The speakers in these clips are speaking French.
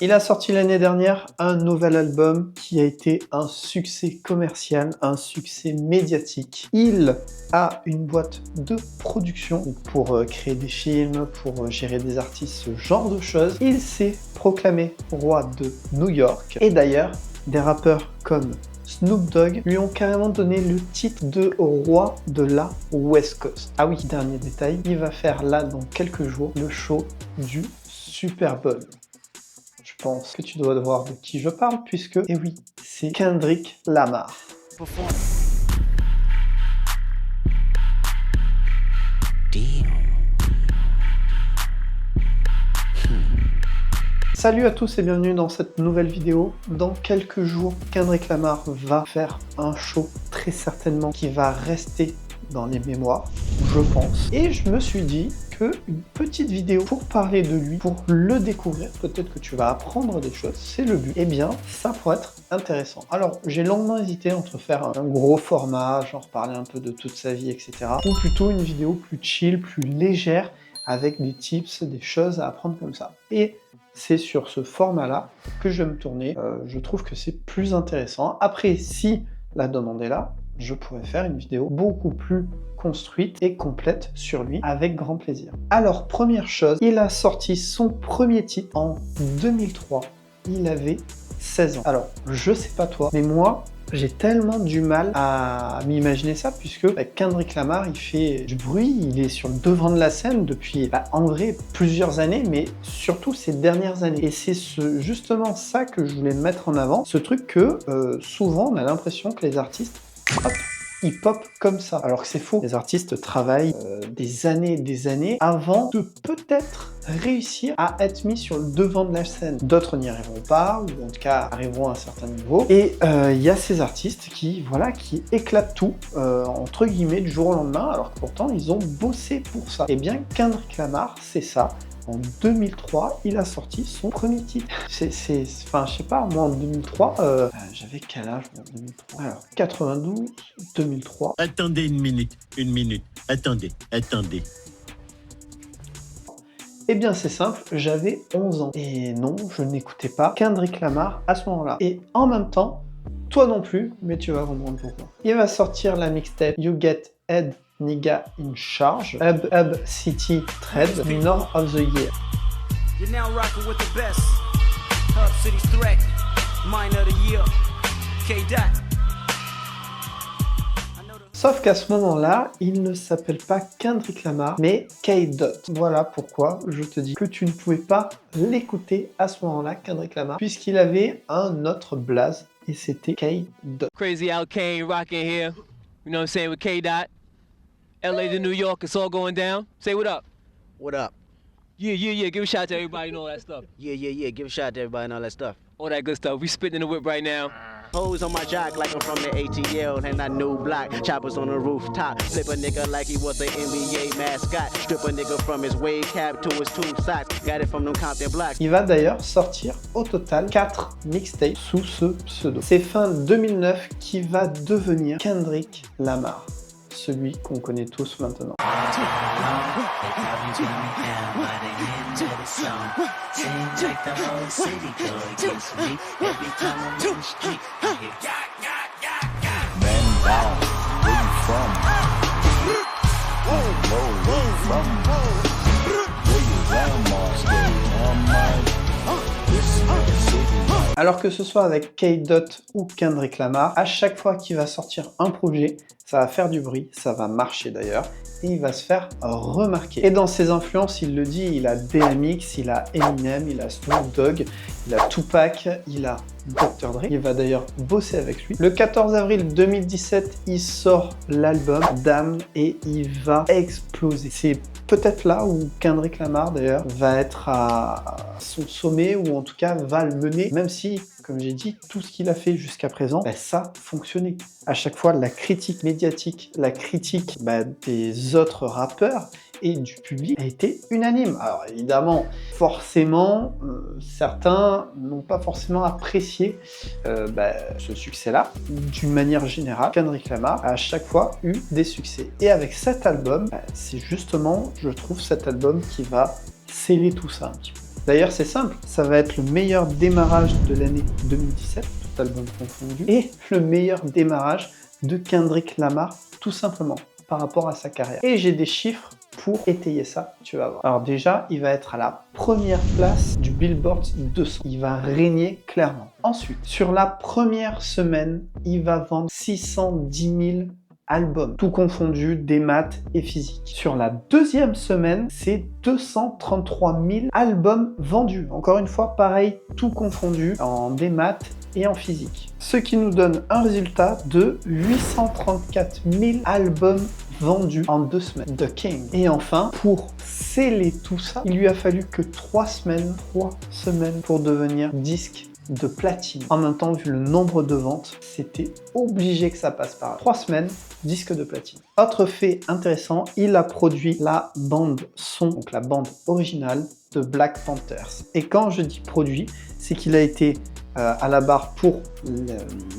Il a sorti l'année dernière un nouvel album qui a été un succès commercial, un succès médiatique. Il a une boîte de production pour créer des films, pour gérer des artistes, ce genre de choses. Il s'est proclamé roi de New York. Et d'ailleurs, des rappeurs comme Snoop Dogg lui ont carrément donné le titre de roi de la West Coast. Ah oui, dernier détail, il va faire là dans quelques jours le show du Super Bowl. Je pense que tu dois voir de qui je parle puisque, eh oui, c'est Kendrick Lamar. Salut à tous et bienvenue dans cette nouvelle vidéo. Dans quelques jours, Kendrick Lamar va faire un show très certainement qui va rester dans les mémoires, je pense. Et je me suis dit que une petite vidéo pour parler de lui, pour le découvrir, peut-être que tu vas apprendre des choses, c'est le but. Eh bien, ça pourrait être intéressant. Alors, j'ai longuement hésité entre faire un gros format, genre parler un peu de toute sa vie, etc. Ou plutôt une vidéo plus chill, plus légère, avec des tips, des choses à apprendre comme ça. Et c'est sur ce format-là que je vais me tourner. Je trouve que c'est plus intéressant. Après, si la demande est là, je pourrais faire une vidéo beaucoup plus construite et complète sur lui avec grand plaisir. Alors, première chose, il a sorti son premier titre en 2003. Il avait 16 ans. Alors, je sais pas toi, mais moi, j'ai tellement du mal à m'imaginer ça puisque Kendrick Lamar, il fait du bruit, il est sur le devant de la scène depuis, en vrai, plusieurs années, mais surtout ces dernières années. Et c'est justement ça que je voulais mettre en avant, ce truc que souvent on a l'impression que les artistes, hop, ils pop comme ça, alors que c'est faux. Les artistes travaillent des années et des années avant de peut-être réussir à être mis sur le devant de la scène. D'autres n'y arriveront pas, ou en tout cas arriveront à un certain niveau. Et il y a ces artistes qui, voilà, qui éclatent tout, entre guillemets, du jour au lendemain, alors que pourtant ils ont bossé pour ça. Et bien Kendrick Lamar, c'est ça. En 2003, il a sorti son premier titre. Enfin, je sais pas, moi en 2003, j'avais quel âge en 2003? Alors, 92, 2003. Attendez une minute, attendez. Eh bien, c'est simple, j'avais 11 ans. Et non, je n'écoutais pas Kendrick Lamar à ce moment-là. Et en même temps, toi non plus, mais tu vas comprendre pourquoi. Il va sortir la mixtape You Get Head Nigga in Charge, Hub City Thread, Minor of the Year. You're now rocking with the best. Hub City Threat, Minor of the Year, K-Dot. Sauf qu'à ce moment-là, il ne s'appelle pas Kendrick Lamar, mais K-Dot. Voilà pourquoi je te dis que tu ne pouvais pas l'écouter à ce moment-là, Kendrick Lamar, puisqu'il avait un autre blaze, et c'était K-Dot. Crazy Al Kane rocking here, you know what I'm saying, with K-Dot. LA to New York, it's all going down. Say what up. What up? Yeah. Give a shout to everybody and all that stuff. Yeah. Give a shout to everybody and all that stuff. All that good stuff. We spitting in the whip right now. Hoes on my jock like I'm from the ATL and I new block. Choppers on the rooftop. Flip a nigga like he was an NBA mascot. Strip a nigga from his wave cap to his two socks. Got it from them Compton blocks. Il va d'ailleurs sortir au total 4 mixtapes sous ce pseudo. C'est fin 2009 qui va devenir Kendrick Lamar, celui qu'on connaît tous maintenant. Alors que ce soit avec K-Dot ou Kendrick Lamar, à chaque fois qu'il va sortir un projet, ça va faire du bruit, ça va marcher d'ailleurs, et il va se faire remarquer. Et dans ses influences, il le dit, il a DMX, il a Eminem, il a Snoop Dogg, il a Tupac, il a Dr. Dre. Il va d'ailleurs bosser avec lui. Le 14 avril 2017, il sort l'album Damn et il va exploser. C'est peut-être là où Kendrick Lamar d'ailleurs va être à son sommet, ou en tout cas va le mener, même si, comme j'ai dit, tout ce qu'il a fait jusqu'à présent, ça fonctionnait. À chaque fois, la critique médiatique, la critique des autres rappeurs et du public a été unanime. Alors évidemment, forcément, certains n'ont pas forcément apprécié ce succès-là. D'une manière générale, Kendrick Lamar a à chaque fois eu des succès. Et avec cet album, c'est justement, je trouve, cet album qui va sceller tout ça un petit peu. D'ailleurs, c'est simple, ça va être le meilleur démarrage de l'année 2017, tout album confondu, et le meilleur démarrage de Kendrick Lamar, tout simplement, par rapport à sa carrière. Et j'ai des chiffres pour étayer ça, tu vas voir. Alors déjà, il va être à la première place du Billboard 200. Il va régner clairement. Ensuite, sur la première semaine, il va vendre 610 000 albums, tout confondu, des maths et physiques. Sur la deuxième semaine, c'est 233 000 albums vendus. Encore une fois, pareil, tout confondu, en des maths et en physique. Ce qui nous donne un résultat de 834 000 albums vendus en 2 semaines. The King. Et enfin, pour sceller tout ça, il lui a fallu que 3 semaines pour devenir disque de platine. En même temps, vu le nombre de ventes, c'était obligé que ça passe par là. 3 semaines, disque de platine. Autre fait intéressant, il a produit la bande son, donc la bande originale de Black Panthers. Et quand je dis produit, c'est qu'il a été à la barre pour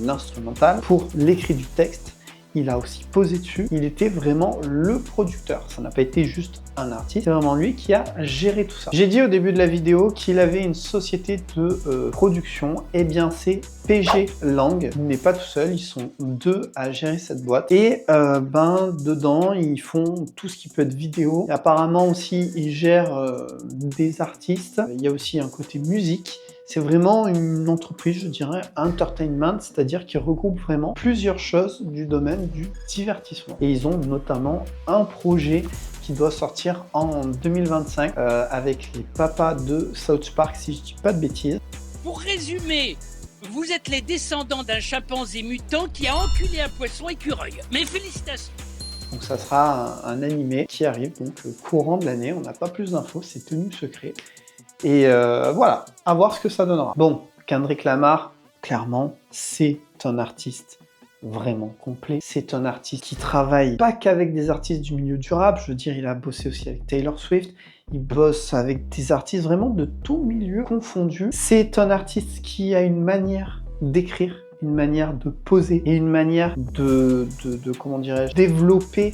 l'instrumental, pour l'écrit du texte. Il a aussi posé dessus, il était vraiment le producteur, ça n'a pas été juste un artiste, c'est vraiment lui qui a géré tout ça. J'ai dit au début de la vidéo qu'il avait une société de production, et bien c'est PG Lang, il n'est pas tout seul, ils sont 2 à gérer cette boîte, et dedans ils font tout ce qui peut être vidéo, et apparemment aussi ils gèrent des artistes, il y a aussi un côté musique. C'est vraiment une entreprise, je dirais, entertainment, c'est-à-dire qui regroupe vraiment plusieurs choses du domaine du divertissement. Et ils ont notamment un projet qui doit sortir en 2025 avec les papas de South Park, si je dis pas de bêtises. Pour résumer, vous êtes les descendants d'un chimpanzé mutant qui a enculé un poisson écureuil. Mes félicitations. Donc ça sera un animé qui arrive donc courant de l'année, on n'a pas plus d'infos, c'est tenu secret. Et voilà, à voir ce que ça donnera. Bon, Kendrick Lamar, clairement, c'est un artiste vraiment complet. C'est un artiste qui travaille pas qu'avec des artistes du milieu du rap, je veux dire, il a bossé aussi avec Taylor Swift, il bosse avec des artistes vraiment de tout milieu confondu. C'est un artiste qui a une manière d'écrire, une manière de poser et une manière de comment dirais-je, développer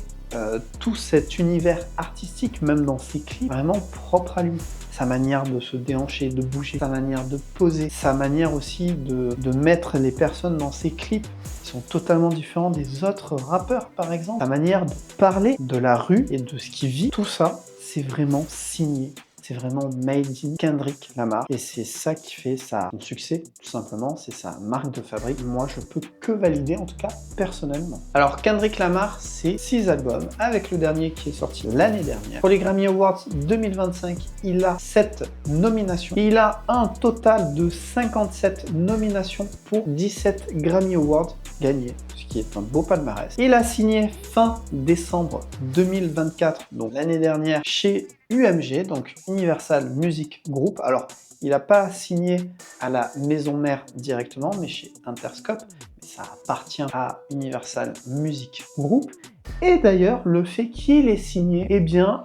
tout cet univers artistique, même dans ses clips, vraiment propre à lui. Sa manière de se déhancher, de bouger, sa manière de poser, sa manière aussi de mettre les personnes dans ses clips qui sont totalement différents des autres rappeurs, par exemple. Sa manière de parler de la rue et de ce qu'il vit, tout ça, c'est vraiment signé. C'est vraiment made in Kendrick Lamar. Et c'est ça qui fait son succès, tout simplement. C'est sa marque de fabrique. Moi, je peux que valider, en tout cas, personnellement. Alors, Kendrick Lamar, c'est 6 albums, avec le dernier qui est sorti l'année dernière. Pour les Grammy Awards 2025, il a 7 nominations. Et il a un total de 57 nominations pour 17 Grammy Awards gagnés, ce qui est un beau palmarès. Il a signé fin décembre 2024, donc l'année dernière, chez UMG, donc Universal Music Group. Alors, il n'a pas signé à la maison mère directement, mais chez Interscope. Mais ça appartient à Universal Music Group. Et d'ailleurs, le fait qu'il ait signé, eh bien,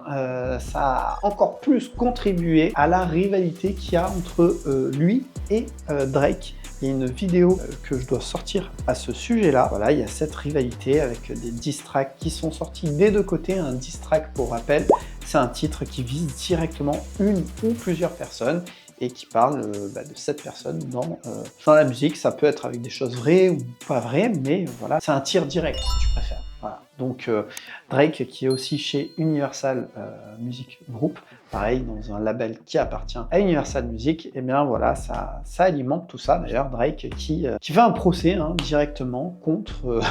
ça a encore plus contribué à la rivalité qu'il y a entre lui et Drake. Il y a une vidéo que je dois sortir à ce sujet-là. Voilà, il y a cette rivalité avec des diss tracks qui sont sortis des deux côtés. Un diss track, pour rappel, c'est un titre qui vise directement une ou plusieurs personnes et qui parle de cette personne dans la musique. Ça peut être avec des choses vraies ou pas vraies, mais voilà, c'est un tir direct, si tu préfères. Voilà. Donc Drake, qui est aussi chez Universal Music Group, pareil, dans un label qui appartient à Universal Music, et bien voilà, ça alimente tout ça. D'ailleurs, Drake qui fait un procès directement contre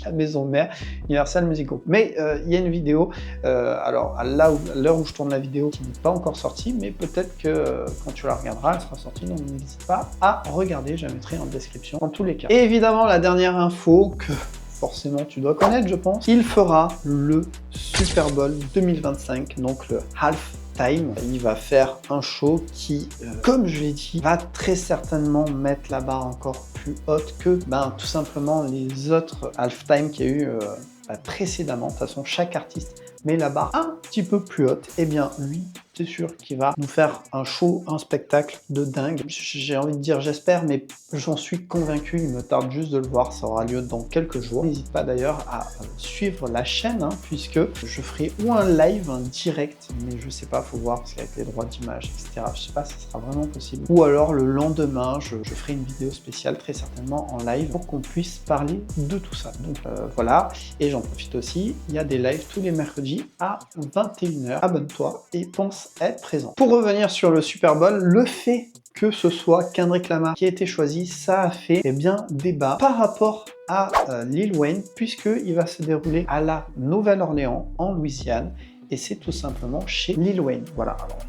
la maison mère Universal Music Group. Mais il y a une vidéo, alors à l'heure où je tourne la vidéo, qui n'est pas encore sortie, mais peut-être que quand tu la regarderas, elle sera sortie, donc n'hésite pas à regarder, je la mettrai en description dans tous les cas. Et évidemment, la dernière info que forcément tu dois connaître, je pense, il fera le Super Bowl 2025, donc le halftime. Il va faire un show qui, comme je l'ai dit, va très certainement mettre la barre encore plus haute que tout simplement les autres halftime qu'il y a eu précédemment. De toute façon, chaque artiste met la barre un petit peu plus haute. Et bien lui, c'est sûr qu'il va nous faire un show, un spectacle de dingue. J'ai envie de dire j'espère, mais j'en suis convaincu, il me tarde juste de le voir, ça aura lieu dans quelques jours. N'hésite pas d'ailleurs à suivre la chaîne, puisque je ferai ou un live, un direct, mais je sais pas, faut voir, parce qu'avec les droits d'image, etc., je sais pas si ça sera vraiment possible. Ou alors le lendemain, je ferai une vidéo spéciale, très certainement en live, pour qu'on puisse parler de tout ça. Donc voilà, et j'en profite aussi, il y a des lives tous les mercredis à 21h. Abonne-toi et pense être présent. Pour revenir sur le Super Bowl, le fait que ce soit Kendrick Lamar qui a été choisi, ça a fait débat par rapport à Lil Wayne, puisqu'il va se dérouler à la Nouvelle-Orléans, en Louisiane, et c'est tout simplement chez Lil Wayne. Voilà, alors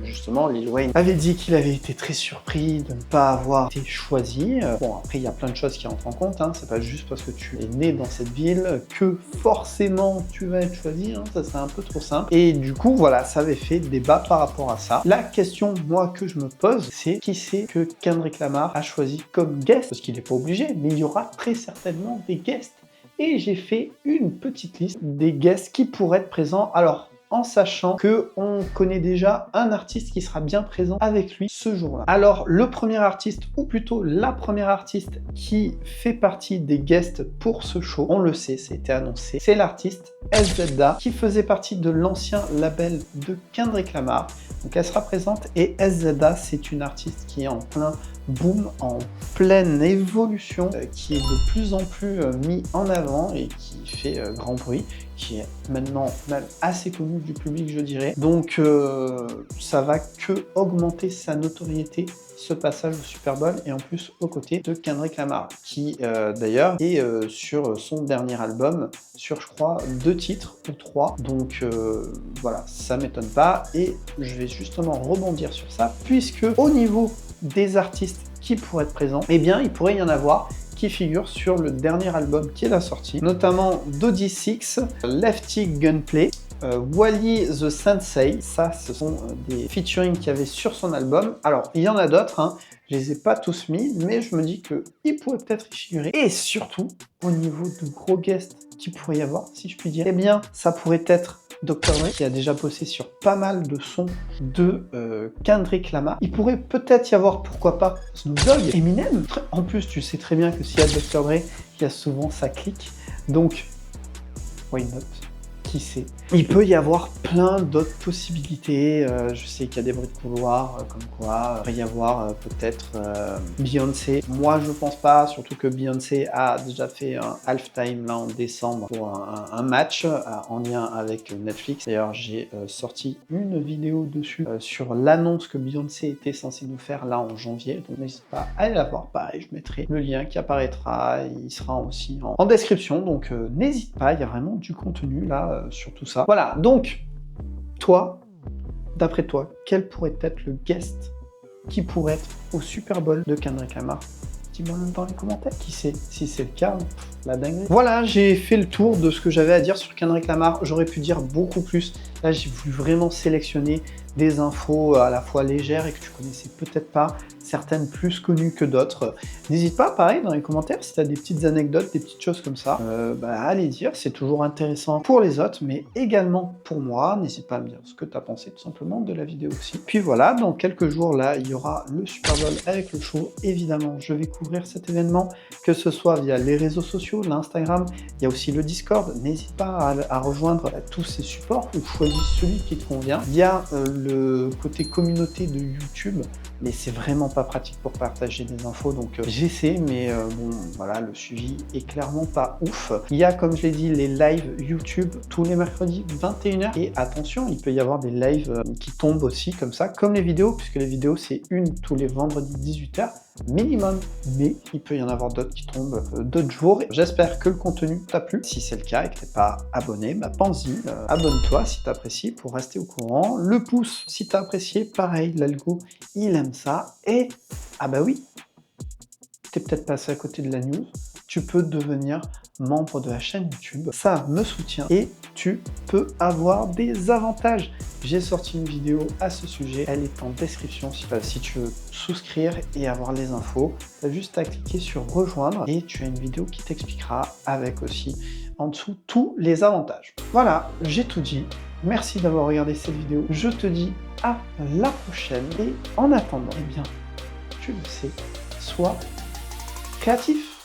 justement, Lil Wayne avait dit qu'il avait été très surpris de ne pas avoir été choisi. Bon, après, il y a plein de choses qui rentrent en compte, c'est pas juste parce que tu es né dans cette ville que forcément tu vas être choisi, ça c'est un peu trop simple. Et du coup, voilà, ça avait fait débat par rapport à ça. La question, moi, que je me pose, c'est qui c'est que Kendrick Lamar a choisi comme guest, parce qu'il n'est pas obligé, mais il y aura très certainement des guests. Et j'ai fait une petite liste des guests qui pourraient être présents. Alors, en sachant que on connaît déjà un artiste qui sera bien présent avec lui ce jour-là. Alors, le premier artiste, ou plutôt la première artiste qui fait partie des guests pour ce show, on le sait, ça a été annoncé, c'est l'artiste SZA, qui faisait partie de l'ancien label de Kendrick Lamar. Donc elle sera présente, et SZA, c'est une artiste qui est en plein boom, en pleine évolution, qui est de plus en plus mis en avant et qui fait grand bruit, qui est maintenant même assez connu du public, je dirais. Donc ça va que augmenter sa notoriété, ce passage au Super Bowl, et en plus aux côtés de Kendrick Lamar, qui d'ailleurs est sur son dernier album, sur je crois 2 titres ou 3, donc voilà, ça m'étonne pas, et je vais justement rebondir sur ça, puisque au niveau des artistes qui pourraient être présents, eh bien il pourrait y en avoir qui figurent sur le dernier album qui est la sortie, notamment Dodie Six, Lefty Gunplay, Wally the Sensei. Ça, ce sont des featuring qu'il y avait sur son album. Alors, il y en a d'autres, je les ai pas tous mis, mais je me dis qu'ils pourraient peut-être y figurer. Et surtout, au niveau de gros guests qu'il pourrait y avoir, si je puis dire, eh bien, ça pourrait être Dr. Dre, qui a déjà bossé sur pas mal de sons de Kendrick Lamar. Il pourrait peut-être y avoir, pourquoi pas, Snoop Dogg, Eminem. En plus, tu sais très bien que s'il y a Dr. Dre, il y a souvent sa clique. Donc, why not? Qui sait? Il peut y avoir plein d'autres possibilités. Je sais qu'il y a des bruits de couloir, comme quoi il pourrait y avoir peut-être Beyoncé. Moi, je pense pas, surtout que Beyoncé a déjà fait un halftime là en décembre pour un match en lien avec Netflix. D'ailleurs, j'ai sorti une vidéo dessus sur l'annonce que Beyoncé était censée nous faire là en janvier. Donc n'hésite pas à aller la voir. Pareil, je mettrai le lien qui apparaîtra. Il sera aussi en description. Donc n'hésite pas, il y a vraiment du contenu là sur tout ça. Voilà, donc, toi, d'après toi, quel pourrait être le guest qui pourrait être au Super Bowl de Kendrick Lamar? Dis-moi dans les commentaires. Qui sait? Si c'est le cas, la dinguerie. Voilà, j'ai fait le tour de ce que j'avais à dire sur Kendrick Lamar. J'aurais pu dire beaucoup plus. Là, j'ai voulu vraiment sélectionner des infos à la fois légères et que tu connaissais peut-être pas, certaines plus connues que d'autres. N'hésite pas, pareil, dans les commentaires, si tu as des petites anecdotes, des petites choses comme ça, à les dire. C'est toujours intéressant pour les autres, mais également pour moi. N'hésite pas à me dire ce que tu as pensé tout simplement de la vidéo aussi. Puis voilà, dans quelques jours, là, il y aura le Super Bowl avec le show. Évidemment, je vais couvrir cet événement, que ce soit via les réseaux sociaux, l'Instagram, il y a aussi le Discord. N'hésite pas à rejoindre tous ces supports ou choisis celui qui te convient. Il y a le côté communauté de YouTube, mais c'est vraiment pas pratique pour partager des infos, donc j'essaie, mais bon, voilà, le suivi est clairement pas ouf. Il y a, comme je l'ai dit, les lives YouTube tous les mercredis 21h, et attention, il peut y avoir des lives qui tombent aussi comme ça, comme les vidéos, puisque les vidéos c'est une tous les vendredis 18h minimum, mais il peut y en avoir d'autres qui tombent d'autres jours. J'espère que le contenu t'a plu. Si c'est le cas et que t'es pas abonné, pense-y, abonne-toi si t'apprécies pour rester au courant. Le pouce si t'as apprécié, pareil, l'algo il aime ça. Et ah bah oui, t'es peut-être passé à côté de la news, tu peux devenir membre de la chaîne YouTube, ça me soutient et tu peux avoir des avantages. J'ai sorti une vidéo à ce sujet, elle est en description. Si tu veux souscrire et avoir les infos, tu as juste à cliquer sur rejoindre et tu as une vidéo qui t'expliquera avec aussi en dessous tous les avantages. Voilà, j'ai tout dit. merci d'avoir regardé cette vidéo. Je te dis à la prochaine. Et en attendant, eh bien, tu le sais, sois créatif.